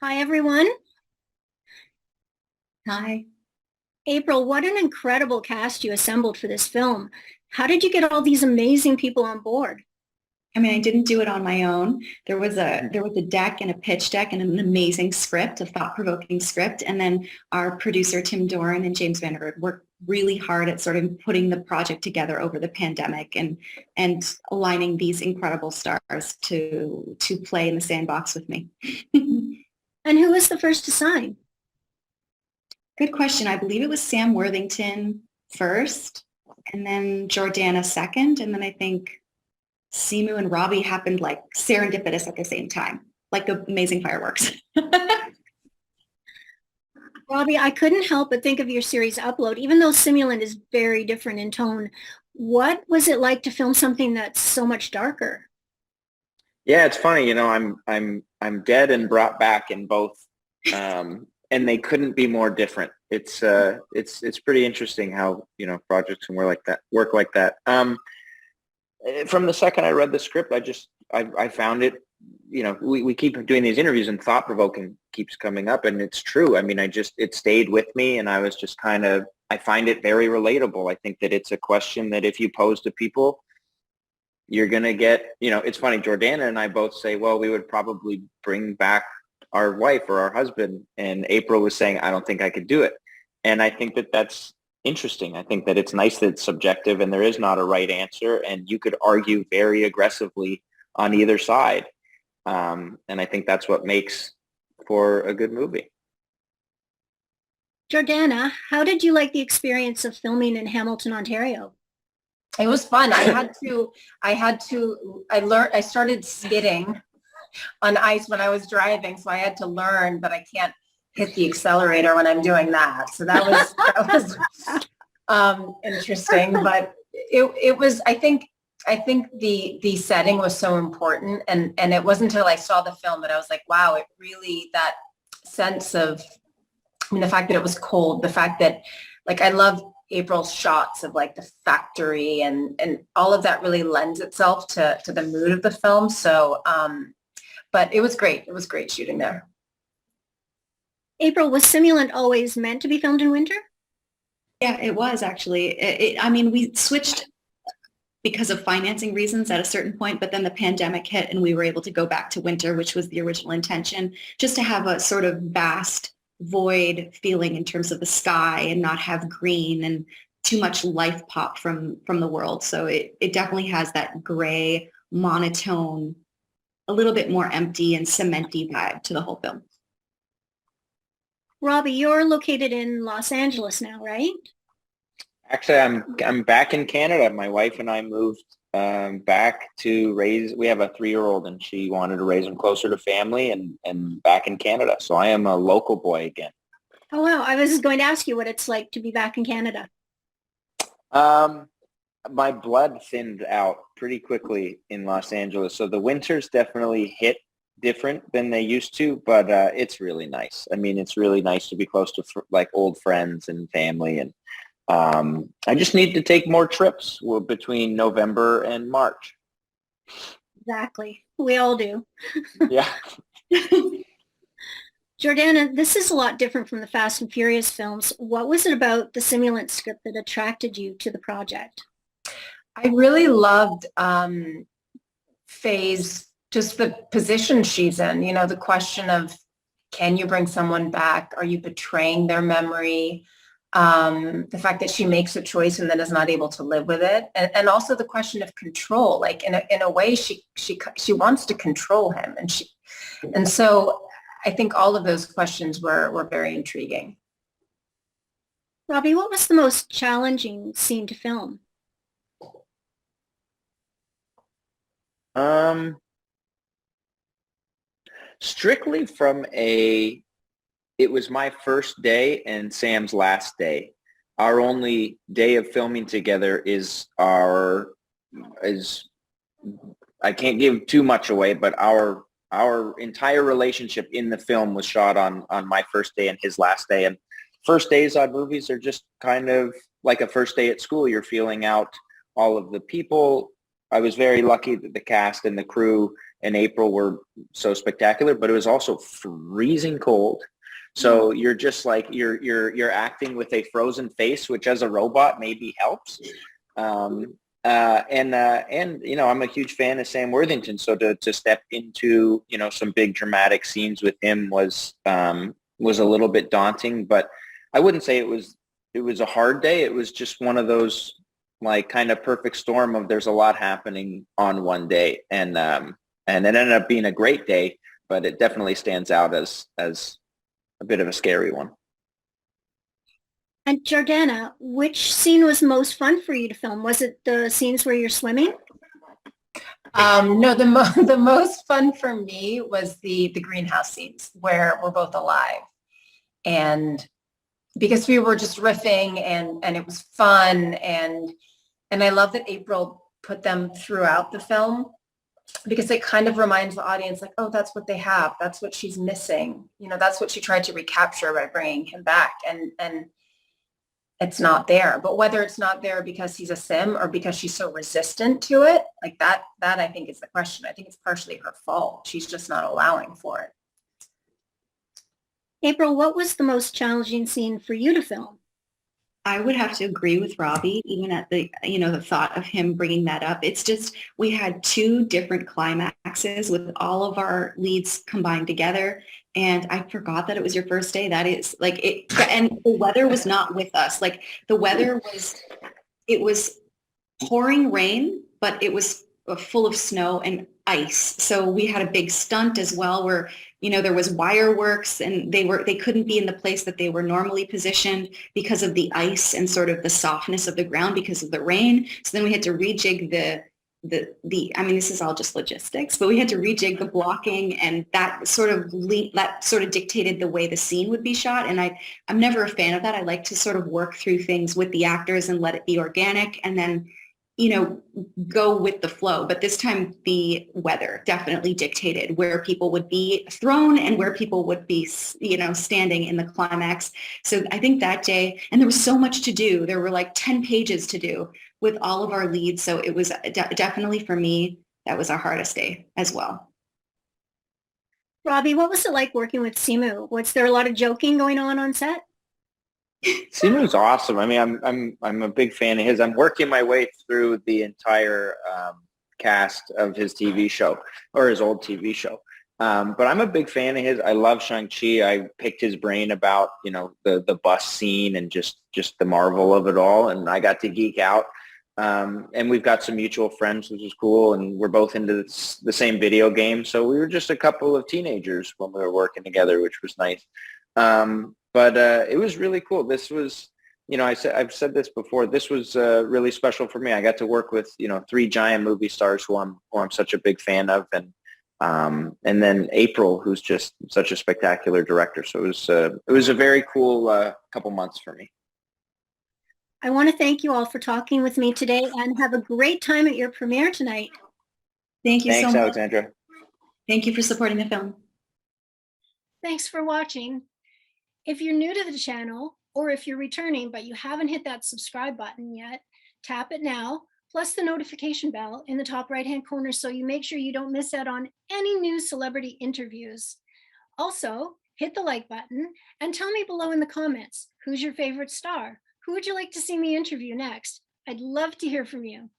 Hi, everyone. Hi. April, what an incredible cast you assembled for this film. How did you get all these amazing people on board? I mean, I didn't do it on my own. There was a deck and a pitch deck and an amazing script, a thought-provoking script. And then our producer, Tim Doran and James Vandervoort worked really hard at sort of putting the project together over the pandemic and aligning these incredible stars to play in the sandbox with me. And who was the first to sign? Good question. I believe it was Sam Worthington first, and then Jordana second, and then I think Simu and Robbie happened like serendipitous at the same time, like the amazing fireworks. Robbie, I couldn't help but think of your series Upload, even though Simulant is very different in tone. What was it like to film something that's so much darker? Yeah, it's funny, I'm dead and brought back in both, and they couldn't be more different. It's pretty interesting how projects can work like that. From the second I read the script, I found it. We keep doing these interviews, and thought provoking keeps coming up, and it's true. I mean, it stayed with me, and I was just I find it very relatable. I think that it's a question that if you pose to people, you're going to get, it's funny, Jordana and I both say, well, we would probably bring back our wife or our husband. And April was saying, I don't think I could do it. And I think that that's interesting. I think that it's nice that it's subjective and there is not a right answer. And you could argue very aggressively on either side. And I think that's what makes for a good movie. Jordana, how did you like the experience of filming in Hamilton, Ontario? It was fun. I started skidding on ice when I was driving, so I had to learn, but I can't hit the accelerator when I'm doing that. So that was interesting, but it was, I think the setting was so important, and it wasn't until I saw the film that I was like, wow, it really, that sense of, I mean, the fact that it was cold, the fact that, like, I love April's shots of like the factory and all of that really lends itself to the mood of the film. So, but it was great. It was great shooting there. April, was Simulant always meant to be filmed in winter? Yeah, it was actually. I mean, we switched because of financing reasons at a certain point, but then the pandemic hit and we were able to go back to winter, which was the original intention, just to have a sort of vast void feeling in terms of the sky and not have green and too much life pop from the world. So it definitely has that gray, monotone, a little bit more empty and cementy vibe to the whole film. Robbie, you're located in Los Angeles now, right? Actually, I'm back in Canada. My wife and I moved back to raise. We have a 3-year-old, and she wanted to raise him closer to family, and back in Canada. So I am a local boy again. Oh, wow. I was going to ask you what it's like to be back in Canada. My blood thinned out pretty quickly in Los Angeles. So the winters definitely hit different than they used to, but it's really nice. I mean, it's really nice to be close to like old friends and family, and I just need to take more trips between November and March. Exactly. We all do. Yeah. Jordana, this is a lot different from the Fast and Furious films. What was it about the Simulant script that attracted you to the project? I really loved Faye's, just the position she's in, the question of, can you bring someone back? Are you betraying their memory? The fact that she makes a choice and then is not able to live with it. And also the question of control, like in a way she wants to control him. And so I think all of those questions were very intriguing. Robbie, what was the most challenging scene to film? Strictly from it was my first day and Sam's last day. Our only day of filming together is I can't give too much away, but our entire relationship in the film was shot on my first day and his last day. And first days on movies are just kind of like a first day at school. You're feeling out all of the people. I was very lucky that the cast and the crew and April were so spectacular, but it was also freezing cold. So you're just like, you're acting with a frozen face, which as a robot maybe helps. And you know, I'm a huge fan of Sam Worthington. So to step into, you know, some big dramatic scenes with him was a little bit daunting, but I wouldn't say it was a hard day. It was just one of those like kind of perfect storm of there's a lot happening on one day. And it ended up being a great day, but it definitely stands out as a bit of a scary one. And Jordana, which scene was most fun for you to film? Was it the scenes where you're swimming? No, the most fun for me was the greenhouse scenes where we're both alive. And because we were just riffing and it was fun. And I love that April put them throughout the film, because it kind of reminds the audience like, oh, that's what they have. That's what she's missing. You know, that's what she tried to recapture by bringing him back. And it's not there. But whether it's not there because he's a sim or because she's so resistant to it, like that I think is the question. I think it's partially her fault. She's just not allowing for it. April, what was the most challenging scene for you to film? I would have to agree with Robbie, even at the, you know, the thought of him bringing that up. It's just, we had two different climaxes with all of our leads combined together. And I forgot that it was your first day. That is like it, and the weather was not with us. Like the weather was, it was pouring rain, but it was full of snow and ice. So we had a big stunt as well where, you know, there was wire works and they couldn't be in the place that they were normally positioned because of the ice and sort of the softness of the ground because of the rain. So then we had to rejig I mean, this is all just logistics, but we had to rejig the blocking, and that sort of dictated the way the scene would be shot. And I'm never a fan of that. I like to sort of work through things with the actors and let it be organic and then, you know, go with the flow. But this time the weather definitely dictated where people would be thrown and where people would be, you know, standing in the climax. So I think that day, and there was so much to do. There were like 10 pages to do with all of our leads. So it was definitely for me, that was our hardest day as well. Robbie, what was it like working with Simu? Was there a lot of joking going on set? Simu's awesome. I mean, I'm a big fan of his. I'm working my way through the entire cast of his TV show, or his old TV show. But I'm a big fan of his. I love Shang-Chi. I picked his brain about, you know, the bus scene and just the marvel of it all. And I got to geek out. And we've got some mutual friends, which is cool. And we're both into the same video game. So we were just a couple of teenagers when we were working together, which was nice. But it was really cool. This was, you know, I've said this before. This was really special for me. I got to work with, you know, 3 giant movie stars who I'm such a big fan of, and then April, who's just such a spectacular director. So it was a very cool couple months for me. I want to thank you all for talking with me today, and have a great time at your premiere tonight. Thank you so Thanks, much. Alexandra. Thank you for supporting the film. Thanks for watching. If you're new to the channel, or if you're returning but you haven't hit that subscribe button yet, tap it now, plus the notification bell in the top right-hand corner so you make sure you don't miss out on any new celebrity interviews. Also, hit the like button and tell me below in the comments, who's your favorite star? Who would you like to see me interview next? I'd love to hear from you.